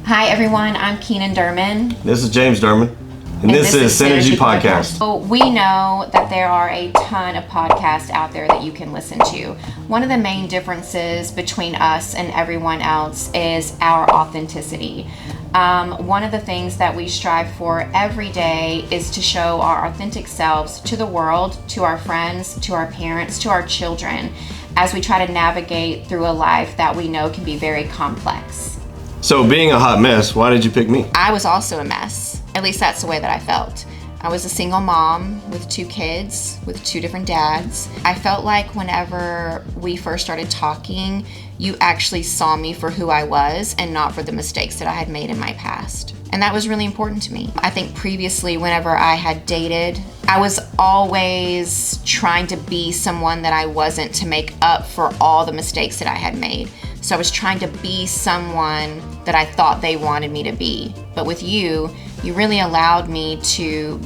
Hi everyone, I'm Keenan Durmon. This is James Durmon. And this is S1nergy podcast. So we know that there are a ton of podcasts out there that you can listen to. One of the main differences between us and everyone else is our authenticity. One of the things that we strive for every day is to show our authentic selves to the world, to our friends, to our parents, to our children, as we try to navigate through a life that we know can be very complex. So being a hot mess, why did you pick me? I was also a mess. At least that's the way that I felt. I was a single mom with 2 kids, with 2 different dads. I felt like whenever we first started talking, you actually saw me for who I was and not for the mistakes that I had made in my past. And that was really important to me. I think previously, whenever I had dated, I was always trying to be someone that I wasn't to make up for all the mistakes that I had made. So I was trying to be someone that I thought they wanted me to be. But with you, you really allowed me to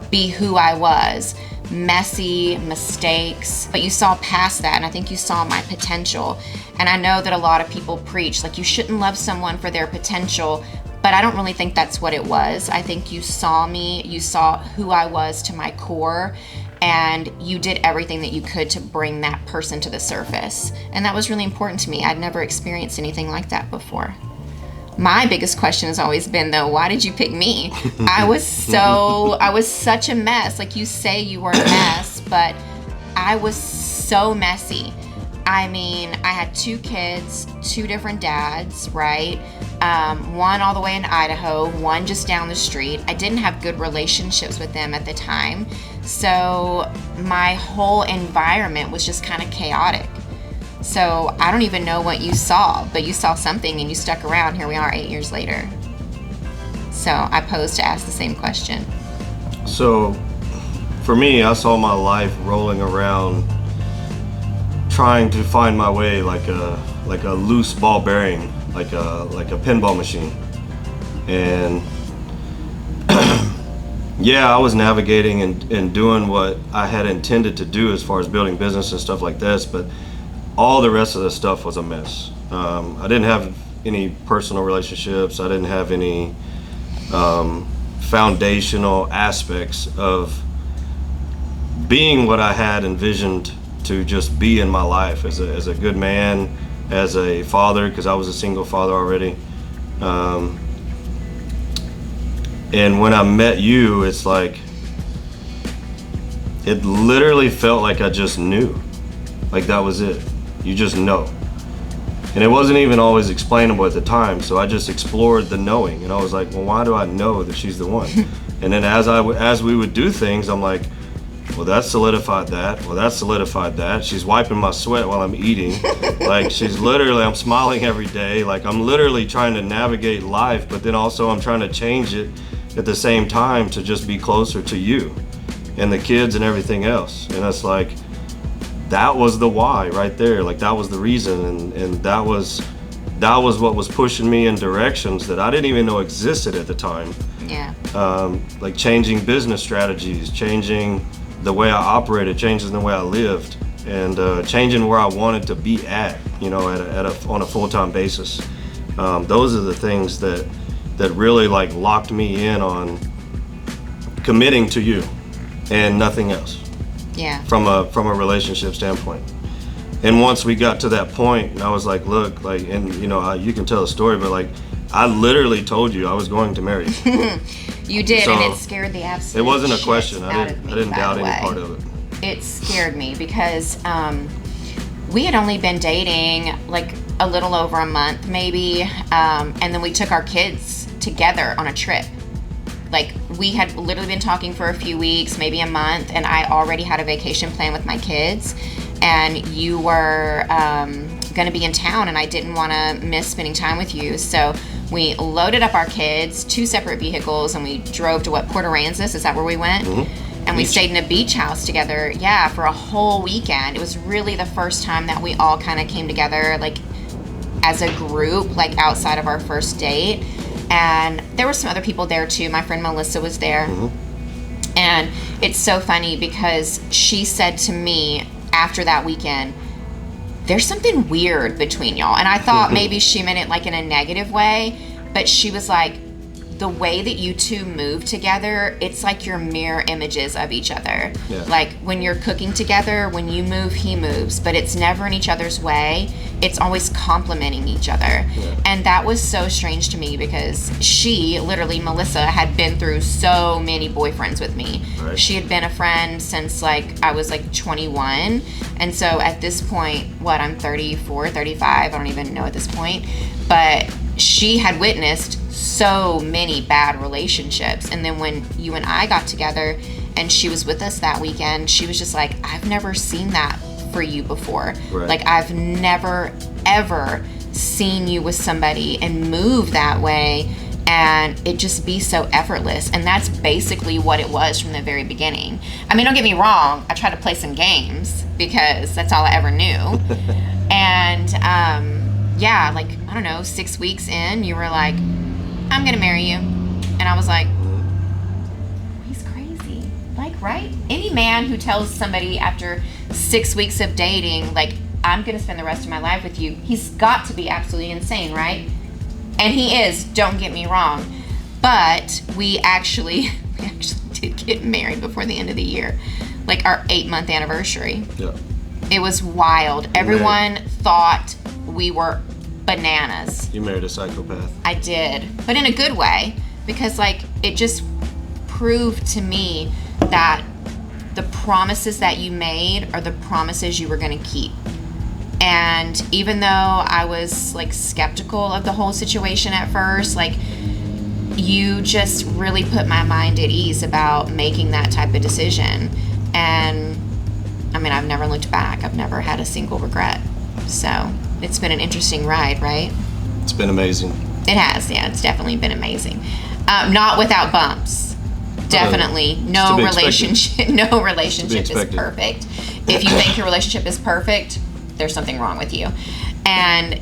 be who I was. Messy, mistakes, but you saw past that, and I think you saw my potential. And I know that a lot of people preach, like, you shouldn't love someone for their potential, but I don't really think that's what it was. I think you saw me, you saw who I was to my core, and you did everything that you could to bring that person to the surface. And that was really important to me. I'd never experienced anything like that before. My biggest question has always been, though, why did you pick me? I was such a mess. Like, you say you were a mess, but I was so messy. I mean, I had 2 kids, 2 different dads, right? One all the way in Idaho, one just down the street. I didn't have good relationships with them at the time. So my whole environment was just kind of chaotic. So I don't even know what you saw, but you saw something and you stuck around. Here we are 8 years later. So I posed to ask the same question. So for me, I saw my life rolling around trying to find my way like a loose ball bearing, like a pinball machine. And yeah, I was navigating and doing what I had intended to do as far as building business and stuff like this, but all the rest of the stuff was a mess. I didn't have any personal relationships. I didn't have any foundational aspects of being what I had envisioned to just be in my life as a good man, as a father, because I was a single father already. And when I met you, it's like, it literally felt like I just knew. Like that was it. You just know. And it wasn't even always explainable at the time, so I just explored the knowing. And I was like, well, why do I know that she's the one? And then as we would do things, I'm like, well, that solidified that. Well, that solidified that. She's wiping my sweat while I'm eating. Like, I'm smiling every day. Like, I'm literally trying to navigate life, but then also I'm trying to change it at the same time to just be closer to you and the kids and everything else. And it's like, that was the why right there. Like, that was the reason. And that was what was pushing me in directions that I didn't even know existed at the time. Yeah. Like changing business strategies, changing the way I operated, changing the way I lived, and changing where I wanted to be at, on a full-time basis. Those are the things that really like locked me in on committing to you and nothing else. Yeah. From a relationship standpoint. And once we got to that point, I was like, look, like, and you can tell a story, but like, I literally told you I was going to marry you. You did, So, and it scared the absolute it wasn't a shit question. out I of me, didn't by doubt the any way. part of it. It scared me because we had only been dating like a little over a month maybe, and then we took our kids together on a trip. Like, we had literally been talking for a few weeks, maybe a month, and I already had a vacation plan with my kids, and you were going to be in town, and I didn't want to miss spending time with you. So we loaded up our kids, 2 separate vehicles, and we drove to Port Aransas. Is that where we went? Mm-hmm. And we stayed in a beach house together, for a whole weekend. It was really the first time that we all kind of came together, like, as a group, like, outside of our first date. And there were some other people there too. My friend Melissa was there. Mm-hmm. And it's so funny because she said to me after that weekend, there's something weird between y'all. And I thought maybe she meant it like in a negative way. But she was like, the way that you two move together, it's like you're mirror images of each other. Yeah. Like when you're cooking together, when you move, he moves, but it's never in each other's way. It's always complementing each other. Yeah. And that was so strange to me because she, literally Melissa, had been through so many boyfriends with me. Right. She had been a friend since like I was like 21. And so at this point, I'm 34, 35, I don't even know at this point, but she had witnessed so many bad relationships. And then when you and I got together and she was with us that weekend, she was just like, I've never seen that for you before. Right. Like I've never ever seen you with somebody and move that way and it just be so effortless. And that's basically what it was from the very beginning. I mean, don't get me wrong, I tried to play some games because that's all I ever knew. And yeah, like, I don't know, 6 weeks in, you were like, I'm gonna marry you. And I was like, he's crazy. Like, right? Any man who tells somebody after 6 weeks of dating, like, I'm gonna spend the rest of my life with you, he's got to be absolutely insane, right? And he is, don't get me wrong. But we actually did get married before the end of the year. Like our 8-month anniversary. Yeah. It was wild. Everyone thought we were bananas. You married a psychopath. I did, but in a good way, because like it just proved to me that the promises that you made are the promises you were going to keep. And even though I was like skeptical of the whole situation at first, like you just really put my mind at ease about making that type of decision. And I mean, I've never looked back. I've never had a single regret. So it's been an interesting ride, right? It's been amazing. It has, yeah. It's definitely been amazing. Not without bumps. Definitely. No relationship is perfect. If you think your relationship is perfect, there's something wrong with you. And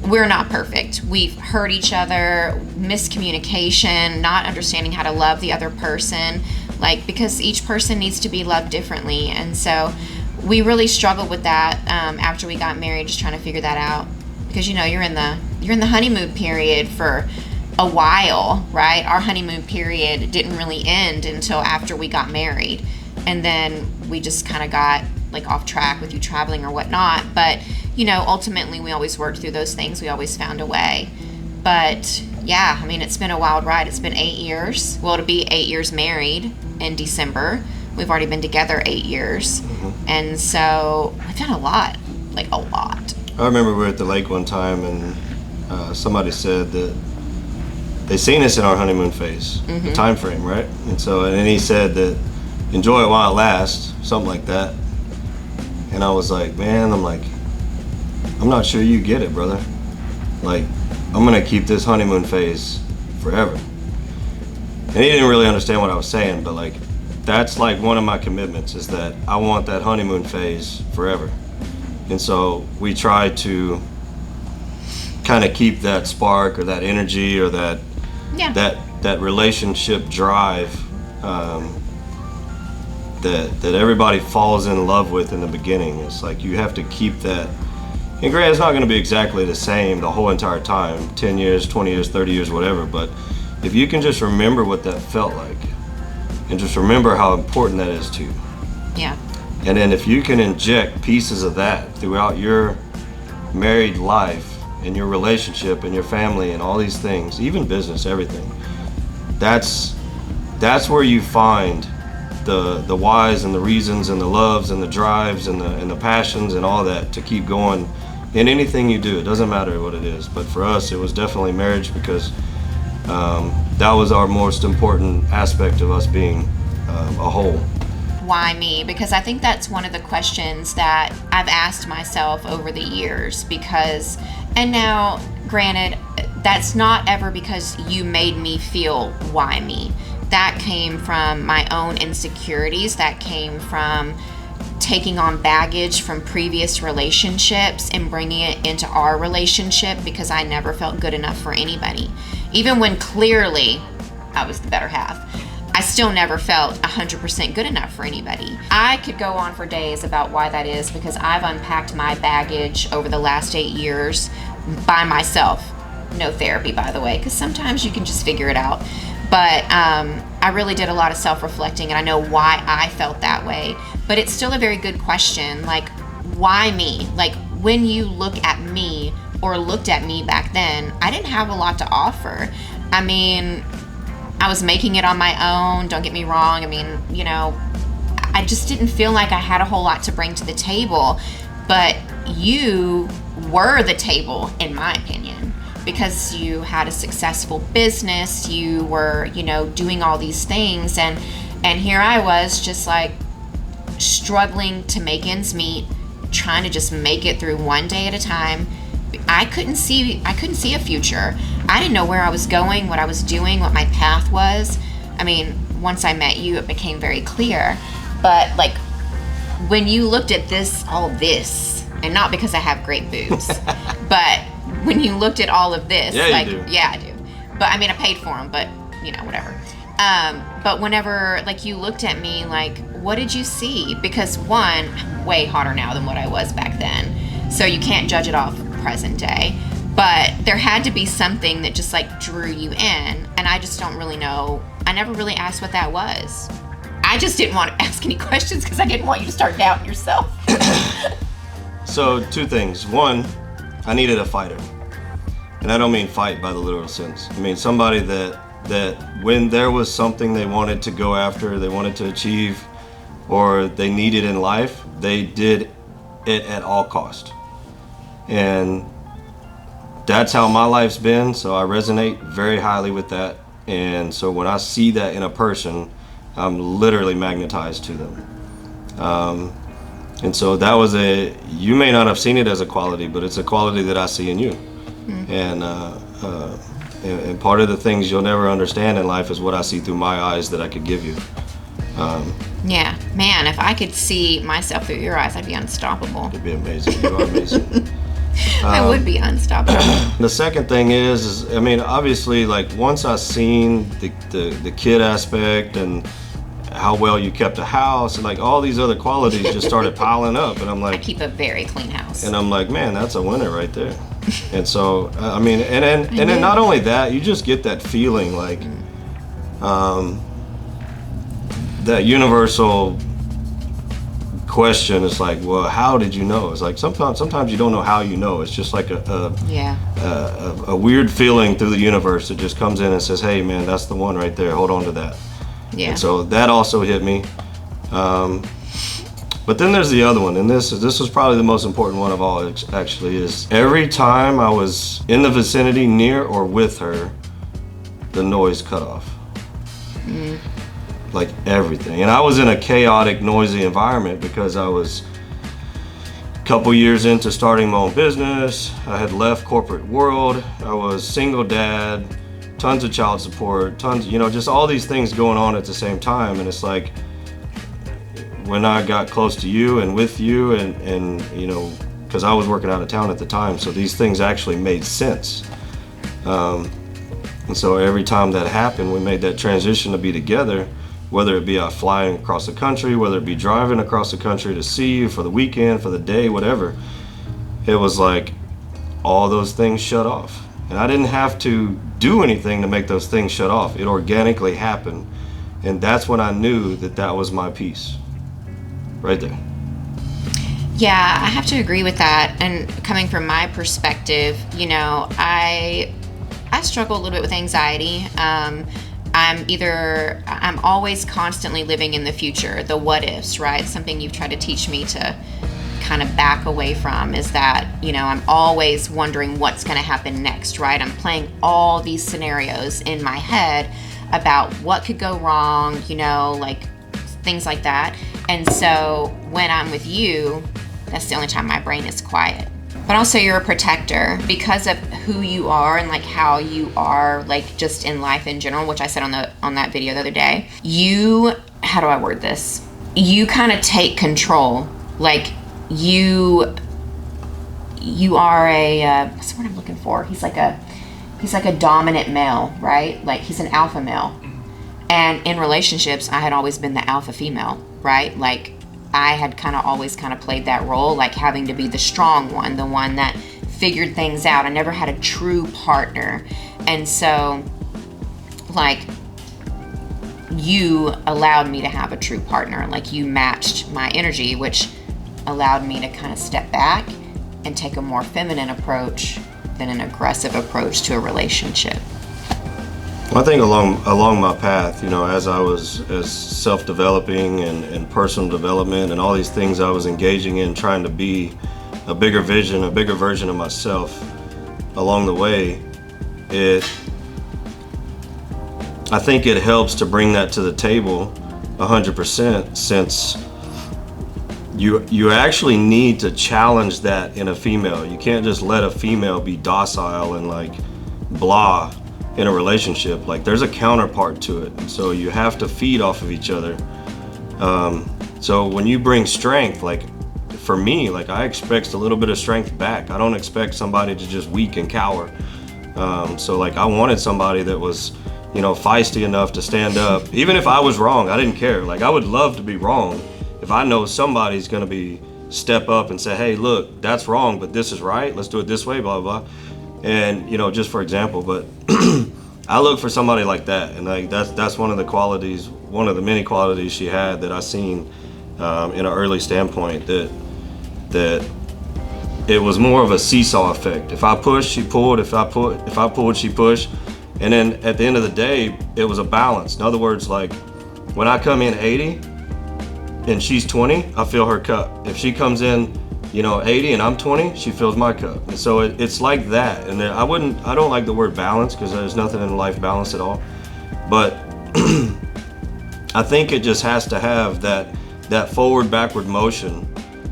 we're not perfect. We've hurt each other, miscommunication, not understanding how to love the other person, like because each person needs to be loved differently. And so we really struggled with that after we got married, just trying to figure that out. Because you're in the honeymoon period for a while, right? Our honeymoon period didn't really end until after we got married, and then we just kind of got like off track with you traveling or whatnot. But ultimately we always worked through those things. We always found a way. But yeah, I mean, it's been a wild ride. It's been 8 years. Well, to be 8 years married in December. We've already been together 8 years. Mm-hmm. And so we've done a lot, like a lot. I remember we were at the lake one time and somebody said that they seen us in our honeymoon phase, mm-hmm. the time frame, right? And he said that enjoy it while it lasts, something like that. And I was like, man, I'm not sure you get it, brother. Like, I'm gonna keep this honeymoon phase forever. And he didn't really understand what I was saying, but like, that's like one of my commitments is that I want that honeymoon phase forever. And so we try to kind of keep that spark or that energy or that relationship drive that everybody falls in love with in the beginning. It's like you have to keep that. And granted, it's not going to be exactly the same the whole entire time, 10 years, 20 years, 30 years, whatever, but if you can just remember what that felt like and just remember how important that is to you. Yeah. And then if you can inject pieces of that throughout your married life and your relationship and your family and all these things, even business, everything, that's where you find the whys and the reasons and the loves and the drives and the passions and all that to keep going in anything you do. It doesn't matter what it is. But for us, it was definitely marriage because that was our most important aspect of us being a whole. Why me? Because I think that's one of the questions that I've asked myself over the years and now, granted, that's not ever because you made me feel why me. That came from my own insecurities. That came from taking on baggage from previous relationships and bringing it into our relationship because I never felt good enough for anybody. Even when clearly I was the better half, I still never felt 100% good enough for anybody. I could go on for days about why that is because I've unpacked my baggage over the last 8 years by myself. no therapy, by the way, because sometimes you can just figure it out. But I really did a lot of self-reflecting, and I know why I felt that way. But it's still a very good question. Like, why me? Like, when you look at me or looked at me back then, I didn't have a lot to offer. I mean, I was making it on my own. Don't get me wrong. I mean, you know, I just didn't feel like I had a whole lot to bring to the table. But you were the table, in my opinion, because you had a successful business. You were, you know, doing all these things. And here I was just like struggling to make ends meet, trying to just make it through one day at a time. I couldn't see a future. I didn't know where I was going, what I was doing, what my path was. I mean, once I met you, it became very clear. But like, when you looked at all this, and not because I have great boobs, but when you looked at all of this, yeah, like, you do. Yeah, I do. But I mean, I paid for them, but you know, whatever. But whenever like you looked at me, like, what did you see? Because one, I'm way hotter now than what I was back then, so you can't judge it off present day. But there had to be something that just like drew you in, and I just don't really know. I never really asked what that was. I just didn't want to ask any questions because I didn't want you to start doubting yourself. So, two things. One, I needed a fighter. And I don't mean fight by the literal sense. I mean somebody that when there was something they wanted to go after, they wanted to achieve, or they needed in life, they did it at all cost. And that's how my life's been, so I resonate very highly with that. And so when I see that in a person, I'm literally magnetized to them. And so that was you may not have seen it as a quality, but it's a quality that I see in you. Mm-hmm. And part of the things you'll never understand in life is what I see through my eyes that I could give you. Yeah, man, if I could see myself through your eyes, I'd be unstoppable. It'd be amazing. You are amazing. I would be unstoppable. The second thing is I mean, obviously, like, once I seen the kid aspect and how well you kept a house and like all these other qualities just started piling up, and I'm like, I keep a very clean house. And I'm like, man, that's a winner right there. And so I mean, and then not only that, you just get that feeling like that universal question is like, well, how did you know? It's like sometimes you don't know how you know. It's just like a weird feeling through the universe that just comes in and says, hey man, that's the one right there, hold on to that. Yeah. And so that also hit me. But then there's the other one, and this was probably the most important one of all, actually, is every time I was in the vicinity, near or with her, the noise cut off. Mm. Like everything. And I was in a chaotic, noisy environment because I was a couple years into starting my own business. I had left corporate world. I was single dad, tons of child support, tons, you know, just all these things going on at the same time. And it's like, when I got close to you and with you and you know, because I was working out of town at the time, so these things actually made sense. And so every time that happened, we made that transition to be together, whether it be flying across the country, whether it be driving across the country to see you for the weekend, for the day, whatever. It was like all those things shut off. And I didn't have to do anything to make those things shut off. It organically happened. And that's when I knew that that was my piece. Right there. Yeah, I have to agree with that. And coming from my perspective, you know, I struggle a little bit with anxiety. I'm always constantly living in the future, the what ifs, right? Something you've tried to teach me to kind of back away from is that, you know, I'm always wondering what's going to happen next, right? I'm playing all these scenarios in my head about what could go wrong, you know, like things like that. And so when I'm with you, that's the only time my brain is quiet. But also you're a protector because of who you are and like how you are, like just in life in general, which I said on that video the other day. You, how do I word this? You kind of take control. Like you are what's the word I'm looking for? He's like a dominant male, right? Like he's an alpha male. And in relationships, I had always been the alpha female, right? Like I had always played that role, like having to be the strong one, the one that figured things out. I never had a true partner. And so, like, you allowed me to have a true partner. Like, you matched my energy, which allowed me to kind of step back and take a more feminine approach than an aggressive approach to a relationship. Well, I think along my path, you know, as I was as self-developing and personal development and all these things I was engaging in, trying to be a bigger version of myself along the way, I think it helps to bring that to the table 100%, since you actually need to challenge that in a female. You can't just let a female be docile and like blah in a relationship. Like, there's a counterpart to it, and so you have to feed off of each other. So when you bring strength, like for me, like I expect a little bit of strength back. I don't expect somebody to just weak and cower. So like I wanted somebody that was, you know, feisty enough to stand up. Even if I was wrong, I didn't care. Like, I would love to be wrong if I know somebody's gonna be step up and say, hey, look, that's wrong, but this is right. Let's do it this way, blah, blah. And, you know, just for example, but I look for somebody like that. And like, that's one of the qualities, one of the many qualities she had that I seen in an early standpoint, that it was more of a seesaw effect. If I pushed, she pulled. If I pulled, she pushed. And then at the end of the day, it was a balance. In other words, like when I come in 80 and she's 20, I feel her cup. If she comes in, you know, 80 and I'm 20, she fills my cup. And so it's like that. And then I don't like the word balance, because there's nothing in life balance at all. But I think it just has to have that forward backward motion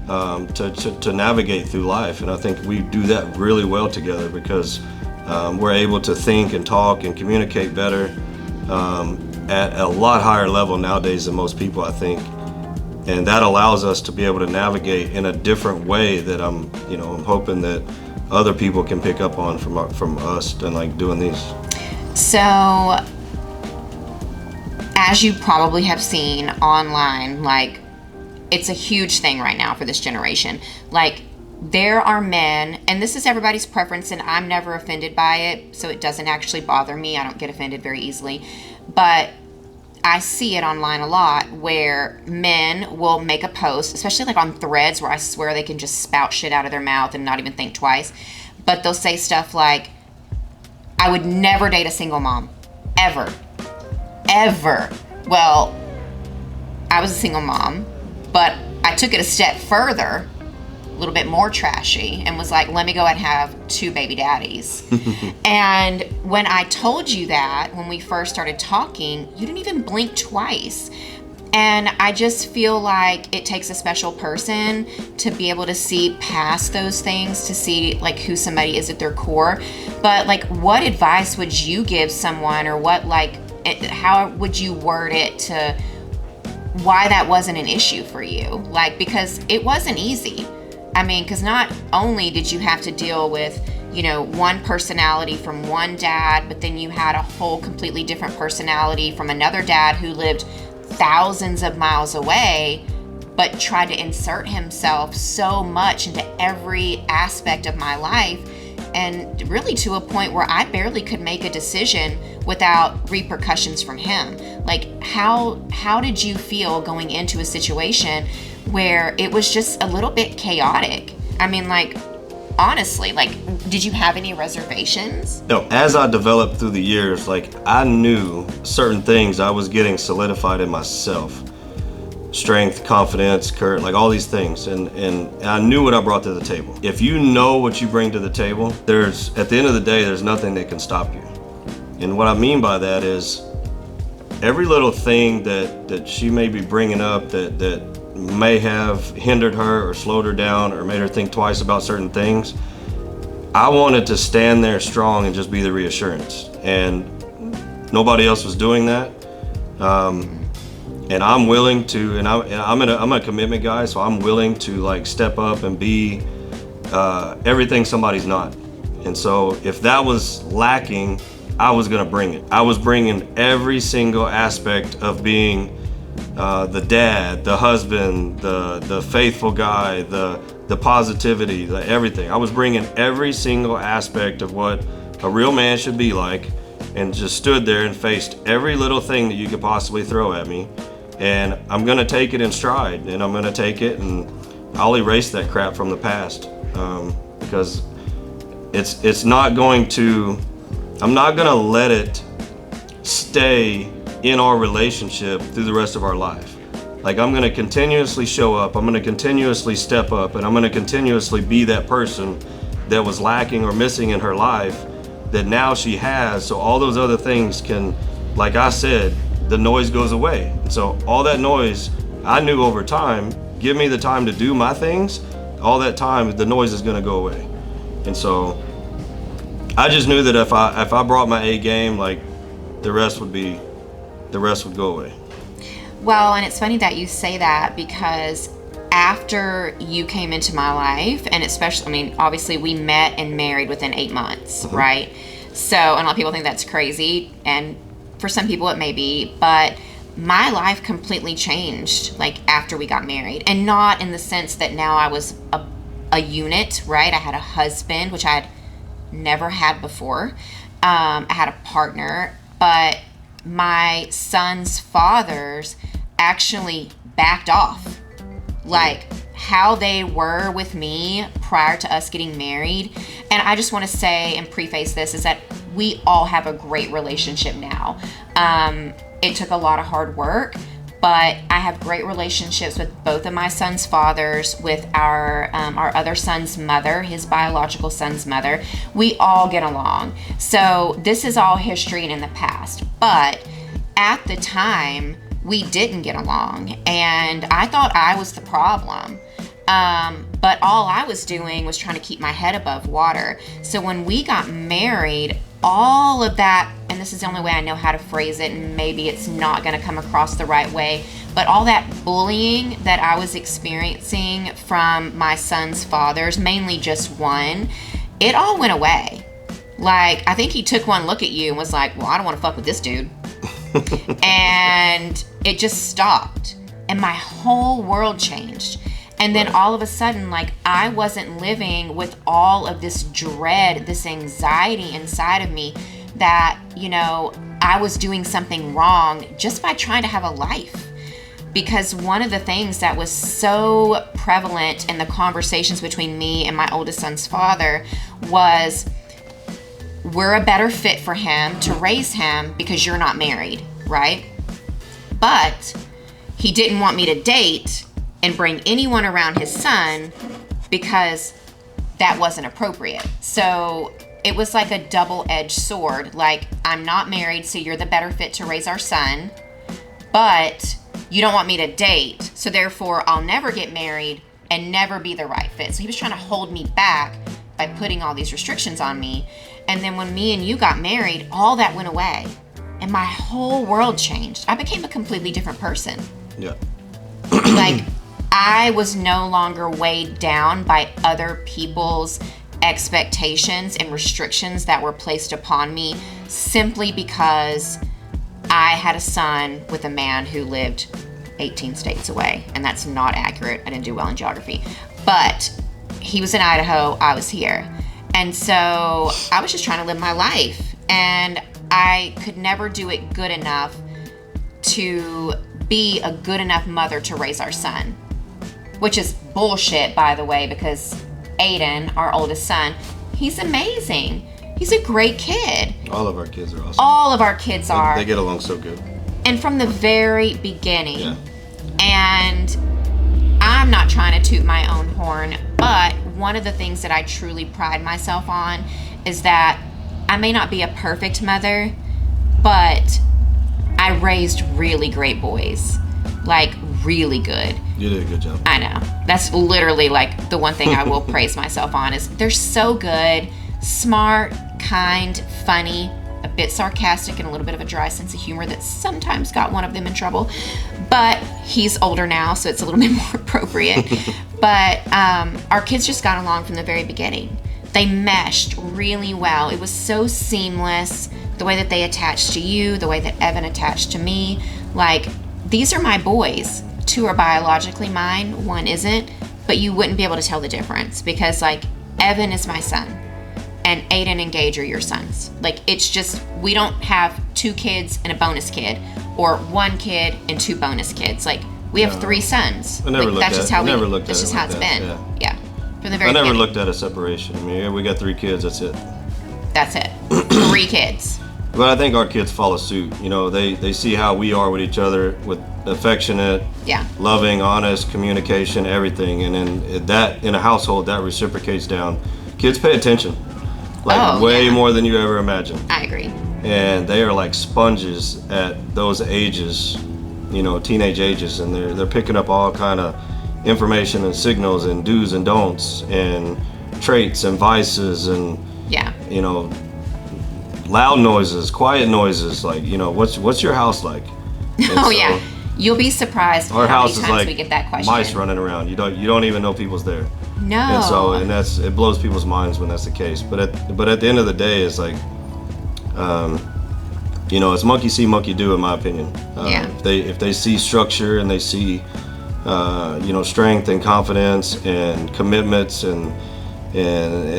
to navigate through life. And I think we do that really well together, because we're able to think and talk and communicate better at a lot higher level nowadays than most people, I think. And that allows us to be able to navigate in a different way that I'm hoping that other people can pick up on from us and like doing these. So, as you probably have seen online, like, it's a huge thing right now for this generation. Like, there are men, and this is everybody's preference, and I'm never offended by it, so it doesn't actually bother me. I don't get offended very easily. But I see it online a lot where men will make a post, especially like on threads where I swear they can just spout shit out of their mouth and not even think twice. But they'll say stuff like, I would never date a single mom. Ever. Ever. Well, I was a single mom, but I took it a step further, a little bit more trashy, and was like, let me go and have 2 baby daddies. And when I told you that, when we first started talking, you didn't even blink twice. And I just feel like it takes a special person to be able to see past those things, to see like who somebody is at their core. But like, what advice would you give someone, or what, like, how would you word it to why that wasn't an issue for you? Like, because it wasn't easy. I mean, because not only did you have to deal with, you know, one personality from one dad, but then you had a whole completely different personality from another dad who lived thousands of miles away, but tried to insert himself so much into every aspect of my life, and really to a point where I barely could make a decision without repercussions from him. Like, how did you feel going into a situation where it was just a little bit chaotic? I mean, like, honestly, like, did you have any reservations? No, as I developed through the years, like, I knew certain things I was getting solidified in myself. Strength, confidence, courage, like all these things. And I knew what I brought to the table. If you know what you bring to the table, at the end of the day, there's nothing that can stop you. And what I mean by that is every little thing that she may be bringing up that may have hindered her or slowed her down or made her think twice about certain things, I wanted to stand there strong and just be the reassurance. And nobody else was doing that. And I'm willing to, and I'm a commitment guy, so I'm willing to like step up and be everything somebody's not. And so if that was lacking, I was gonna bring it. I was bringing every single aspect of being the dad, the husband, the faithful guy, the the positivity, the everything. I was bringing every single aspect of what a real man should be like, and just stood there and faced every little thing that you could possibly throw at me. And I'm gonna take it in stride, and I'm gonna take it, and I'll erase that crap from the past, because it's not going to, I'm not gonna let it stay in our relationship through the rest of our life. Like, I'm gonna continuously show up, I'm gonna continuously step up, and I'm gonna continuously be that person that was lacking or missing in her life that now she has, so all those other things can, like I said, the noise goes away. So all that noise, I knew over time, give me the time to do my things, all that time, the noise is gonna go away. And so I just knew that if I brought my A game, like, the rest would go away. Well, and it's funny that you say that, because after you came into my life, and especially, I mean, obviously we met and married within 8 months, right? So, and a lot of people think that's crazy, and for some people it may be, but my life completely changed, like, after we got married. And not in the sense that now I was a unit, right? I had a husband, which I had never had before. I had a partner, but my son's fathers actually backed off. Like, how they were with me prior to us getting married. And I just want to say and preface this is that we all have a great relationship now. It took a lot of hard work, but I have great relationships with both of my son's fathers, with our other son's mother, his biological son's mother. We all get along. So this is all history and in the past. But at the time, we didn't get along, and I thought I was the problem. But all I was doing was trying to keep my head above water. So when we got married, all of that, and this is the only way I know how to phrase it, and maybe it's not going to come across the right way, but all that bullying that I was experiencing from my son's fathers, mainly just one, it all went away. Like, I think he took one look at you and was like, well, I don't want to fuck with this dude. And it just stopped, and my whole world changed. And then all of a sudden, like, I wasn't living with all of this dread, this anxiety inside of me that, you know, I was doing something wrong just by trying to have a life. Because one of the things that was so prevalent in the conversations between me and my oldest son's father was, we're a better fit for him to raise him because you're not married, right? But he didn't want me to date and bring anyone around his son because that wasn't appropriate. So it was like a double-edged sword. Like, I'm not married, so you're the better fit to raise our son, but you don't want me to date, so therefore I'll never get married and never be the right fit. So he was trying to hold me back by putting all these restrictions on me. And then when me and you got married, all that went away, and my whole world changed. I became a completely different person. Yeah. Like, I was no longer weighed down by other people's expectations and restrictions that were placed upon me simply because I had a son with a man who lived 18 states away. And that's not accurate. I didn't do well in geography. But he was in Idaho, I was here. And so I was just trying to live my life. And I could never do it good enough to be a good enough mother to raise our son. Which is bullshit, by the way, because Aiden, our oldest son, he's amazing. He's a great kid. All of our kids are awesome. All of our kids are. They get along so good. And from the very beginning. Yeah. And I'm not trying to toot my own horn, but one of the things that I truly pride myself on is that I may not be a perfect mother, but I raised really great boys. Like, really good. You did a good job. I know. That's literally, like, the one thing I will praise myself on is they're so good, smart, kind, funny, a bit sarcastic, and a little bit of a dry sense of humor that sometimes got one of them in trouble. But he's older now, so it's a little bit more appropriate. But our kids just got along from the very beginning. They meshed really well. It was so seamless, the way that they attached to you, the way that Evan attached to me. Like, these are my boys. 2 are biologically mine, 1 isn't. but you wouldn't be able to tell the difference because, like, Evan is my son and Aiden and Gage are your sons. Like, it's just, we don't have 2 kids and a bonus kid or 1 kid and 2 bonus kids. Like, we have 3 sons. I never like, looked that's at just how it. That's just how it's been. Yeah. From the very I never beginning. looked at a separation. I mean, yeah, we got 3 kids. That's it. That's it. 3 kids. But I think our kids follow suit. You know, they see how we are with each other, with affectionate, loving, honest communication, everything. And then that, in a household, that reciprocates down. Kids pay attention, like way more than you ever imagined. I agree. And they are like sponges at those ages, you know, teenage ages, and they're picking up all kind of information and signals and do's and don'ts and traits and vices and you know, loud noises, quiet noises, like, you know, what's your house like? And you'll be surprised our how house many is times like we get that question. Mice running around. You don't even know people's there. No. And so it blows people's minds when that's the case. But at the end of the day, it's like, you know, it's monkey see, monkey do, in my opinion. If they see structure and they see you know, strength and confidence and commitments and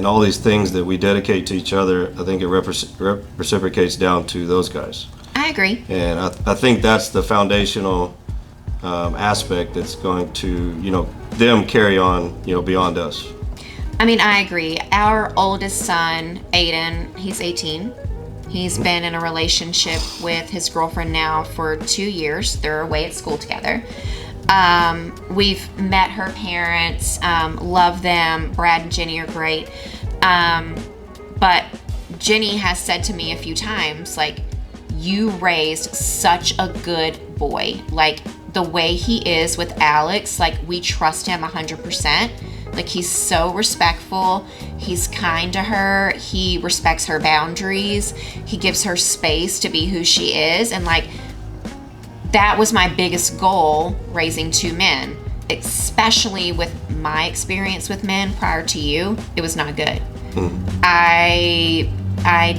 all these things that we dedicate to each other, I think it reciprocates down to those guys. I agree. And I think that's the foundational aspect that's going to, you know, them carry on, you know, beyond us. I mean, I agree. Our oldest son, Aiden, he's 18. He's been in a relationship with his girlfriend now for 2 years. They're away at school together. We've met her parents, love them. Brad and Jenny are great. But Jenny has said to me a few times, like, you raised such a good boy. Like, the way he is with Alex, like, we trust him 100%. Like, he's so respectful. He's kind to her. He respects her boundaries. He gives her space to be who she is. And, like, that was my biggest goal raising 2 men, especially with my experience with men prior to you. It was not good. I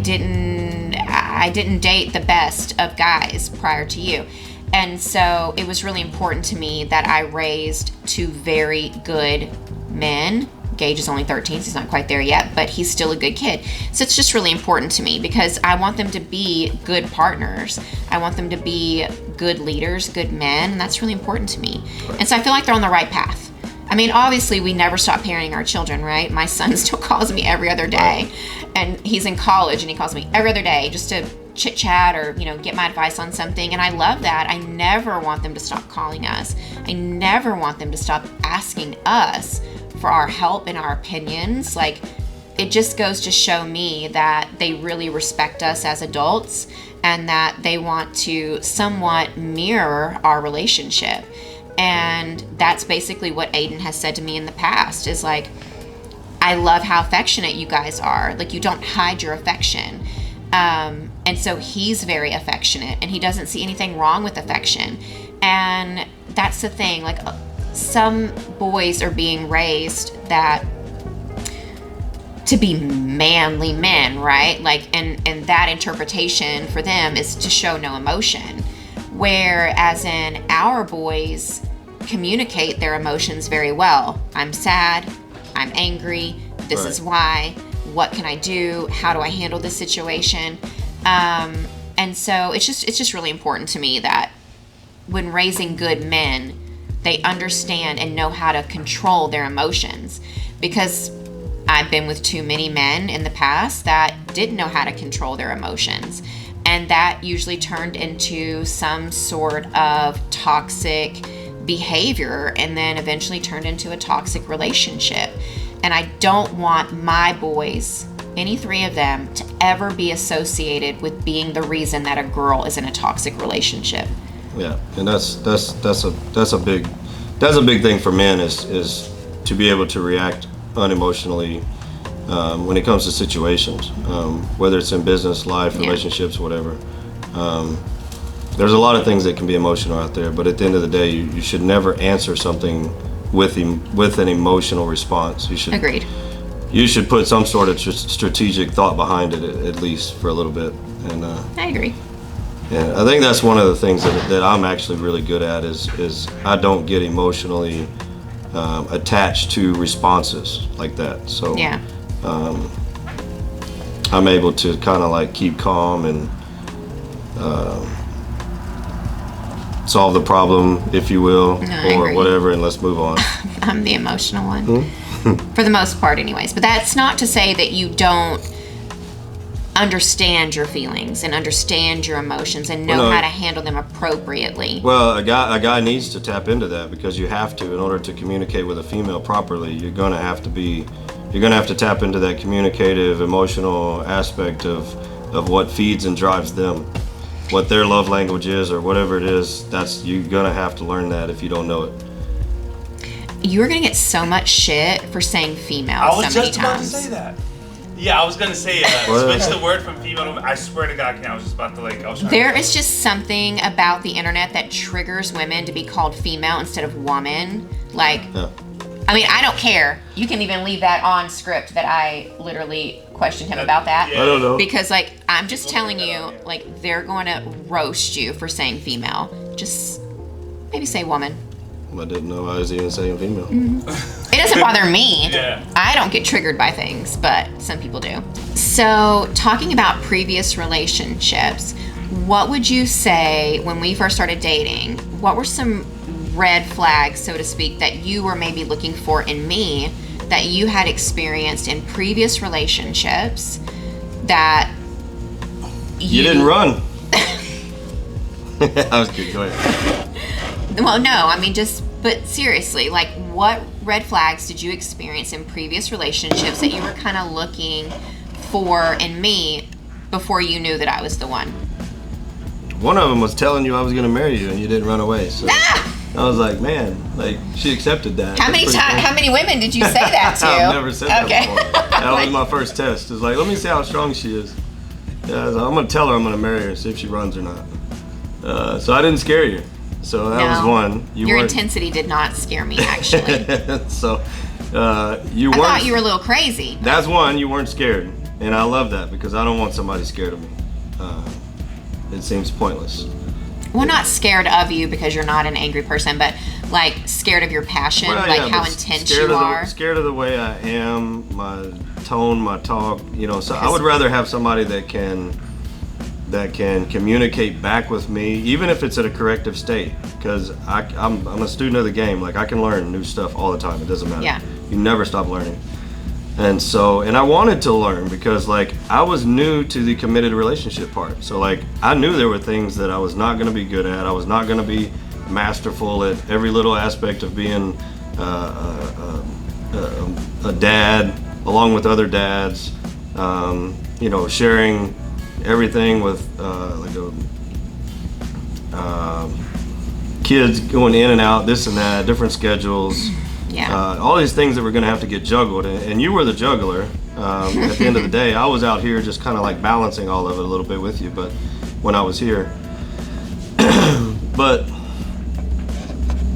didn't date the best of guys prior to you. And so it was really important to me that I raised 2 very good men. Gage is only 13, so he's not quite there yet, but he's still a good kid. So it's just really important to me because I want them to be good partners. I want them to be good leaders, good men, and that's really important to me. Right. And so I feel like they're on the right path. I mean, obviously, we never stop parenting our children, right? My son still calls me every other day, and he's in college, and he calls me every other day just to chit chat or, you know, get my advice on something. And I love that. I never want them to stop calling us. I never want them to stop asking us for our help and our opinions. Like, it just goes to show me that they really respect us as adults and that they want to somewhat mirror our relationship. And that's basically what Aiden has said to me in the past is like, I love how affectionate you guys are. Like, you don't hide your affection. And so he's very affectionate and he doesn't see anything wrong with affection. And that's the thing, like, some boys are being raised that to be manly men, right? Like, and that interpretation for them is to show no emotion. Whereas in our boys communicate their emotions very well. I'm sad, I'm angry, this is why, what can I do? How do I handle this situation? And so it's just really important to me that when raising good men, they understand and know how to control their emotions, because I've been with too many men in the past that didn't know how to control their emotions. And that usually turned into some sort of toxic behavior and then eventually turned into a toxic relationship. And I don't want my boys, any 3 of them, to ever be associated with being the reason that a girl is in a toxic relationship. Yeah, and that's a big thing for men is to be able to react unemotionally when it comes to situations, whether it's in business, life, relationships, whatever. There's a lot of things that can be emotional out there, but at the end of the day, you should never answer something with an emotional response. Agreed. You should put some sort of strategic thought behind it, at least for a little bit. And I agree. Yeah, I think that's one of the things that I'm actually really good at is I don't get emotionally attached to responses like that. So Yeah. I'm able to kind of like keep calm and solve the problem, if you will, I or agree. whatever, and let's move on. I'm the emotional one. For the most part, anyways. But that's not to say that you don't understand your feelings and understand your emotions and know Well, no. how to handle them appropriately. Well, a guy needs to tap into that, because you have to, in order to communicate with a female properly. You're gonna have to tap into that communicative, emotional aspect of what feeds and drives them, what their love language is, or whatever it is. You're gonna have to learn that if you don't know it. You're going to get so much shit for saying female I so was many just about to times. say that. Yeah, I was gonna say What? switch the word from female to. I swear to God, I was just about to I was trying There to, is just something about the internet that triggers women to be called female instead of woman. Like, Yeah. I mean, I don't care. You can even leave that on script that I literally questioned him about that. Yeah. I don't know. Because, like, I'm just telling you, like, they're going to roast you for saying female. Just maybe say woman. I didn't know I was even saying female. It doesn't bother me. Yeah. I don't get triggered by things, but some people do. So, talking about previous relationships, what would you say when we first started dating? What were some red flags, so to speak, that you were maybe looking for in me that you had experienced in previous relationships that You didn't run. I was kidding. Go ahead. Well, no, I mean, but seriously, like, what red flags did you experience in previous relationships that you were kind of looking for in me before you knew that I was the one? One of them was telling you I was gonna marry you, and you didn't run away. So Ah! I was like, man, like, she accepted that. How That's many pretty times? cool. How many women did you say that to? I've never said that Okay. before. That was my first test. It's like, let me see how strong she is. Yeah, I was like, I'm gonna tell her I'm gonna marry her, see if she runs or not. So I didn't scare you. So that was No. one. Your weren't- intensity did not scare me, actually. So you I weren't. thought you were a little crazy. That's one. You weren't scared, and I love that, because I don't want somebody scared of me. It seems pointless. Well, not scared of you because you're not an angry person, but like scared of your passion, Well, like yeah, how but intense scared you of are. Scared of the way I am, my tone, my talk. So I would rather have somebody that can communicate back with me, even if it's at a corrective state, because I'm a student of the game. Like, I can learn new stuff all the time. It doesn't matter. Yeah. You never stop learning. And so, and I wanted to learn, because like I was new to the committed relationship part. So like I knew there were things that I was not going to be good at. I was not going to be masterful at every little aspect of being a dad, along with other dads. Sharing everything with kids going in and out, this and that, different schedules. Yeah. All these things that were going to have to get juggled, and you were the juggler. At the end of the day, I was out here just kind of like balancing all of it a little bit with you. But when I was here, but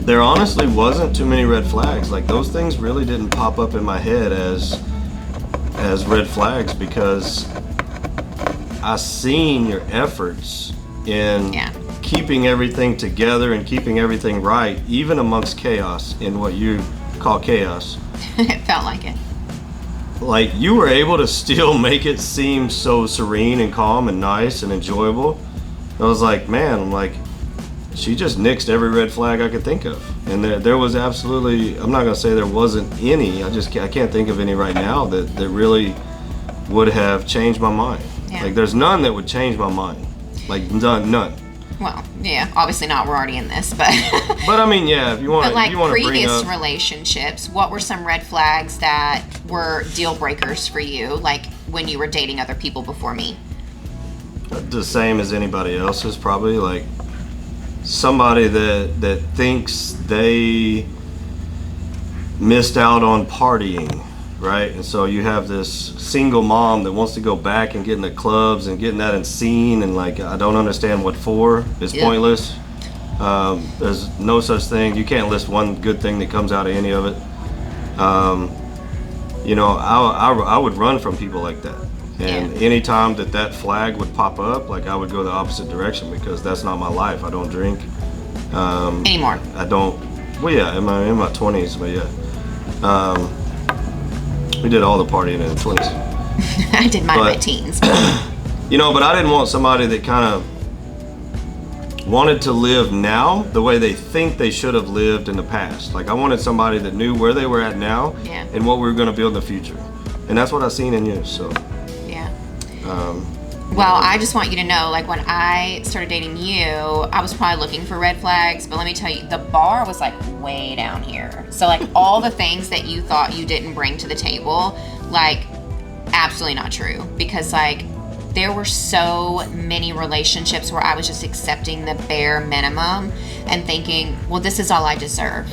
there honestly wasn't too many red flags. Like, those things really didn't pop up in my head as red flags, because I seen your efforts in keeping everything together and keeping everything right, even amongst chaos, in what you call chaos. It felt like it. Like, you were able to still make it seem so serene and calm and nice and enjoyable. I was like, man, I'm like, she just nixed every red flag I could think of. And there was absolutely, I'm not gonna say there wasn't any, I can't think of any right now that really would have changed my mind. Yeah. Like, there's none that would change my mind. Like, none. Well, yeah, obviously not. We're already in this, but But I mean, yeah, if you want but like to bring previous up, relationships, what were some red flags that were deal breakers for you, like when you were dating other people before me? the same as anybody else's, probably, like somebody that thinks they missed out on partying, right? And so you have this single mom that wants to go back and get in the clubs and getting that in scene, and like, I don't understand what for. It's pointless. There's no such thing. You can't list one good thing that comes out of any of it. I would run from people like that. And anytime that flag would pop up, like, I would go the opposite direction, because that's not my life. I don't drink. Anymore. I don't Well, yeah, in my 20s, but yeah. We did all the partying in the 20s. I did mine in my teens. You know, but I didn't want somebody that kind of wanted to live now the way they think they should have lived in the past. Like, I wanted somebody that knew where they were at now and what we were going to build in the future. And that's what I've seen in you, so. Yeah. Well, I just want you to know, like, when I started dating you, I was probably looking for red flags, but let me tell you, the bar was, like, way down here. So, like, all the things that you thought you didn't bring to the table, like, absolutely not true. Because, like, there were so many relationships where I was just accepting the bare minimum and thinking, well, this is all I deserve,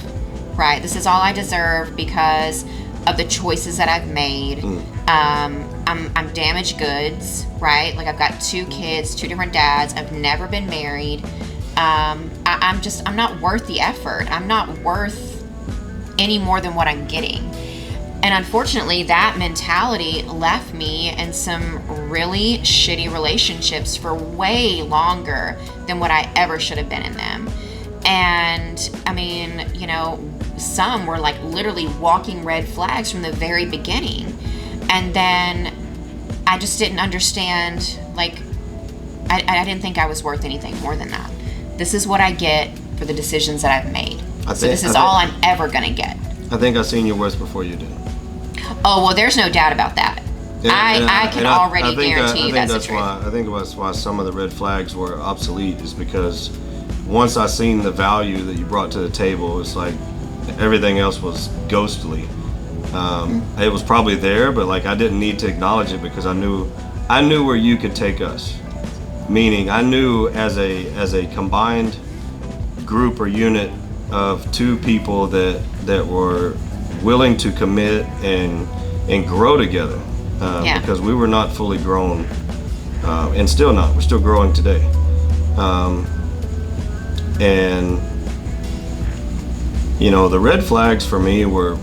right? This is all I deserve because of the choices that I've made. I'm damaged goods, right? Like, I've got 2 kids, 2 different dads. I've never been married. I'm not worth the effort. I'm not worth any more than what I'm getting. And unfortunately, that mentality left me in some really shitty relationships for way longer than what I ever should have been in them. And I mean, you know, some were like literally walking red flags from the very beginning. And then I just didn't understand, like, I didn't think I was worth anything more than that. This is what I get for the decisions that I've made. So this is all I'm ever going to get. I think I've seen your worst before you did. Oh, well, there's no doubt about that. I can already guarantee that's the truth. I think that's why some of the red flags were obsolete, is because once I seen the value that you brought to the table, it's like everything else was ghostly. It was probably there, but like I didn't need to acknowledge it because I knew where you could take us. Meaning, I knew as a combined group or unit of 2 people that were willing to commit and grow together, because we were not fully grown, and still not. We're still growing today, and you know, the red flags for me were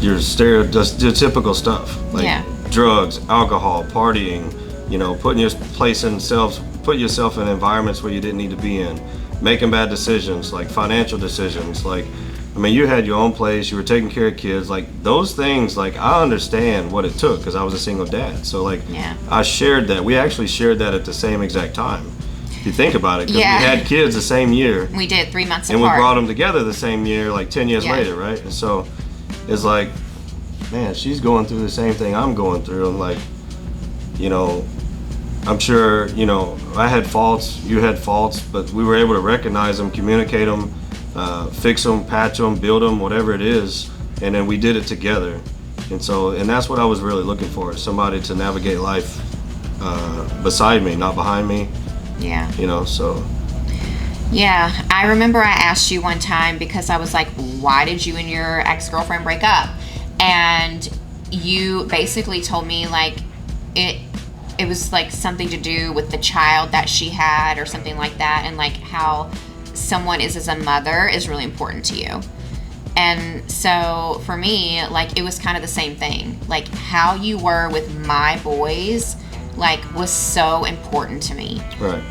your stereotypical stuff, like drugs, alcohol, partying, you know, putting yourself in environments where you didn't need to be in, making bad decisions, like financial decisions. Like, I mean, you had your own place, you were taking care of kids, like those things. Like, I understand what it took because I was a single dad. So like, I shared that. We actually shared that at the same exact time, if you think about it, because we had kids the same year. We did, 3 months and apart. We brought them together the same year, like 10 years later, right? And so it's like, man, she's going through the same thing I'm going through. I'm like, you know, I'm sure, you know, I had faults, you had faults, but we were able to recognize them, communicate them, fix them, patch them, build them, whatever it is, and then we did it together. And so, and that's what I was really looking for, somebody to navigate life beside me, not behind me. Yeah. You know, so. Yeah, I remember I asked you one time because I was like, why did you and your ex-girlfriend break up? And you basically told me like it was like something to do with the child that she had or something like that, and like how someone is as a mother is really important to you. And so for me, like, it was kind of the same thing. Like, how you were with my boys, like, was so important to me. Right.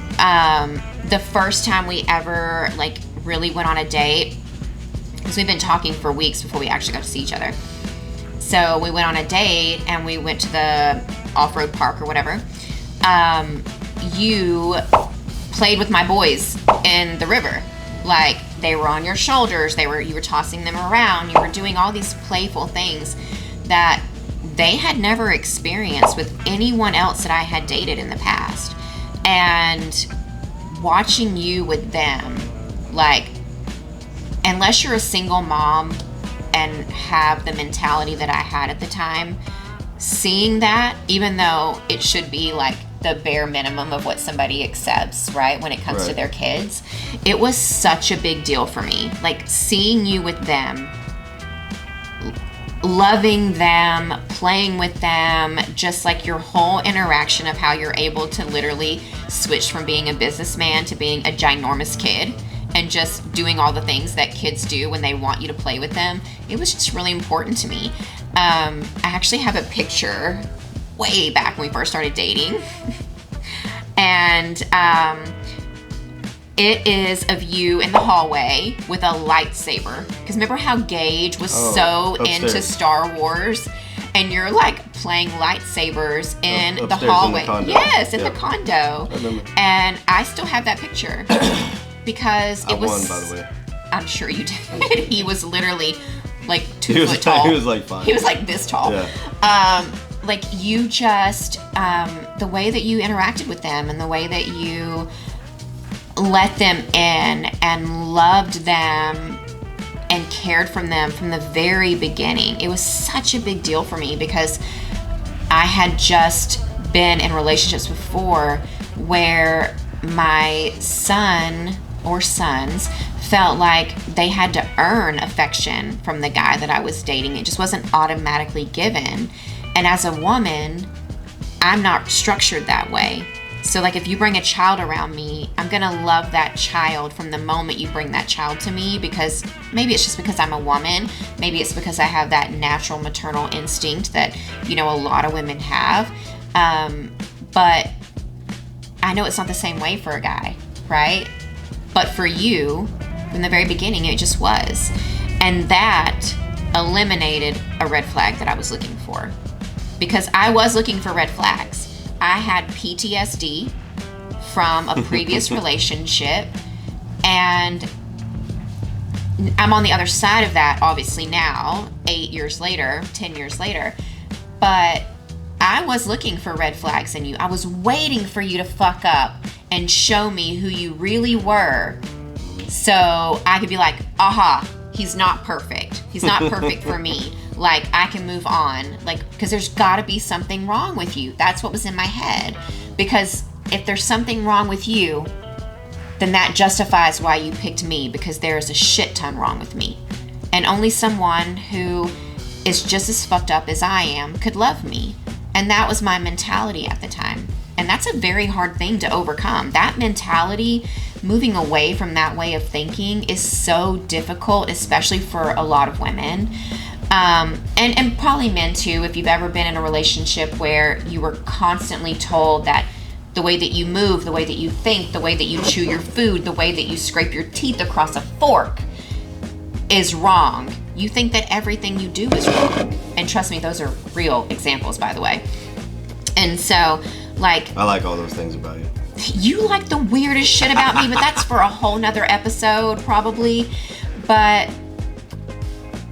The first time we ever, like, really went on a date, because we've been talking for weeks before we actually got to see each other. So we went on a date and we went to the off-road park or whatever. You played with my boys in the river. Like, they were on your shoulders, you were tossing them around, you were doing all these playful things that they had never experienced with anyone else that I had dated in the past. And watching you with them, like, unless you're a single mom and have the mentality that I had at the time, seeing that, even though it should be like the bare minimum of what somebody accepts, right, when it comes to their kids, it was such a big deal for me. Like, seeing you with them, loving them, playing with them, just like your whole interaction of how you're able to literally switch from being a businessman to being a ginormous kid and just doing all the things that kids do when they want you to play with them. It was just really important to me. I actually have a picture way back when we first started dating. And It is of you in the hallway with a lightsaber. Because remember how Gage was so upstairs. into Star Wars? And you're like playing lightsabers in the Upstairs hallway. in the condo. Yes, in Yeah. the condo. I remember. And I still have that picture. Because I it was... won, by the way. I'm sure you did. He was literally like 2 He was foot tall. He was like 5. He was like this tall. Yeah. Like you just, the way that you interacted with them and the way that you let them in and loved them and cared for them from the very beginning. It was such a big deal for me because I had just been in relationships before where my son or sons felt like they had to earn affection from the guy that I was dating. It just wasn't automatically given. And as a woman, I'm not structured that way. So like if you bring a child around me, I'm gonna love that child from the moment you bring that child to me, because maybe it's just because I'm a woman, maybe it's because I have that natural maternal instinct that, you know, a lot of women have. But I know it's not the same way for a guy, right? But for you, from the very beginning, it just was. And that eliminated a red flag that I was looking for. Because I was looking for red flags. I had PTSD from a previous relationship, and I'm on the other side of that, obviously now, 8 years later, 10 years later, but I was looking for red flags in you. I was waiting for you to fuck up and show me who you really were, so I could be like, aha, he's not perfect. He's not perfect for me. Like, I can move on. Like, because there's got to be something wrong with you. That's what was in my head. Because if there's something wrong with you, then that justifies why you picked me, because there's a shit ton wrong with me. And only someone who is just as fucked up as I am could love me. And that was my mentality at the time. And that's a very hard thing to overcome. That mentality, moving away from that way of thinking, is so difficult, especially for a lot of women. And probably men too, if you've ever been in a relationship where you were constantly told that the way that you move, the way that you think, the way that you chew your food, the way that you scrape your teeth across a fork is wrong. You think that everything you do is wrong. And trust me, those are real examples, by the way. And so, like... I like all those things about you. You like the weirdest shit about me, but that's for a whole nother episode, probably. But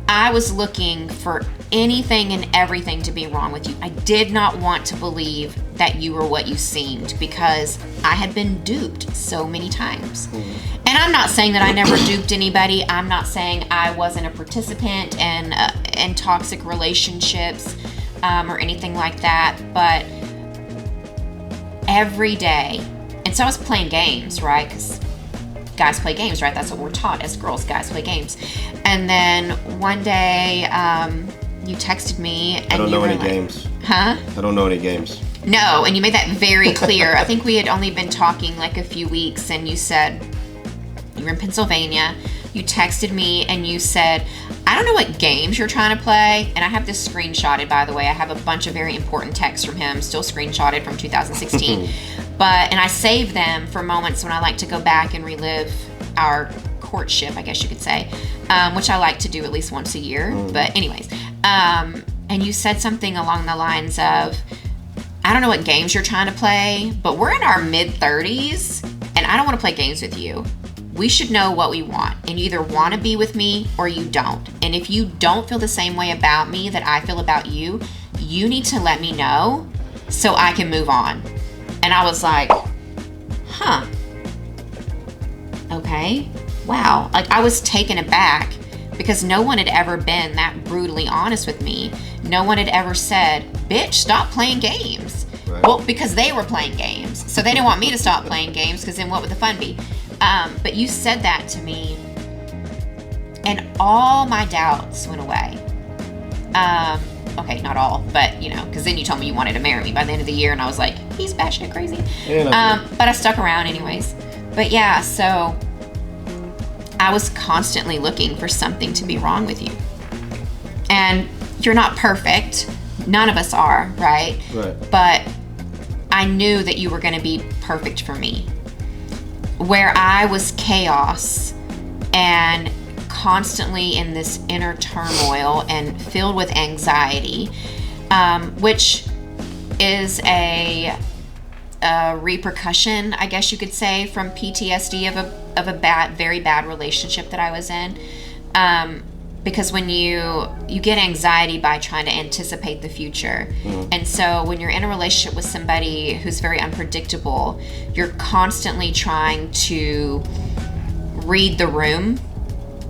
I was looking for anything and everything to be wrong with you. I did not want to believe that you were what you seemed, because I had been duped so many times. And I'm not saying that I never duped anybody. I'm not saying I wasn't a participant in toxic relationships or anything like that. But every day, and so I was playing games, right? Because guys play games, right? That's what we're taught as girls. Guys play games. And then one day, you texted me and I don't you know were any like, games. huh? I don't know any games. No, and you made that very clear. I think we had only been talking like a few weeks, and you said you were in Pennsylvania. You texted me and you said, I don't know what games you're trying to play. And I have this screenshotted, by the way. I have a bunch of very important texts from him, still screenshotted from 2016. And I save them for moments when I like to go back and relive our courtship, I guess you could say, which I like to do at least once a year. But anyways, and you said something along the lines of, I don't know what games you're trying to play, but we're in our mid-30s, and I don't want to play games with you. We should know what we want, and you either want to be with me or you don't. And if you don't feel the same way about me that I feel about you, you need to let me know so I can move on. And I was like, huh. Okay. Wow. Like, I was taken aback because no one had ever been that brutally honest with me. No one had ever said, bitch, stop playing games. Right. Well, because they were playing games. So they didn't want me to stop playing games, because then what would the fun be? But you said that to me, and all my doubts went away. Okay, not all, but, you know, because then you told me you wanted to marry me by the end of the year, and I was like, he's batshit crazy. But I stuck around anyways. But yeah, so I was constantly looking for something to be wrong with you. And you're not perfect. None of us are, right? Right. But I knew that you were going to be perfect for me. where I was chaos and constantly in this inner turmoil and filled with anxiety, which is a repercussion, I guess you could say, from PTSD of a very bad relationship that I was in. Because when you get anxiety by trying to anticipate the future. And so when you're in a relationship with somebody who's very unpredictable, you're constantly trying to read the room.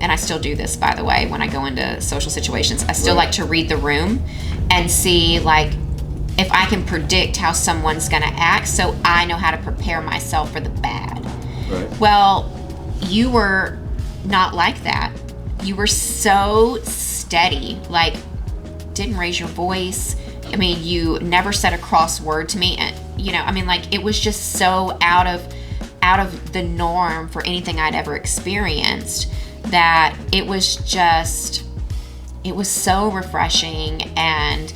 And I still do this, by the way, when I go into social situations. I still like to read the room and see, like, if I can predict how someone's going to act, so I know how to prepare myself for the bad. Right. Well, you were not like that. You were so steady, like, didn't raise your voice. I mean, you never said a cross word to me. And, you know, I mean, like, it was just so out of the norm for anything I'd ever experienced, that it was so refreshing. And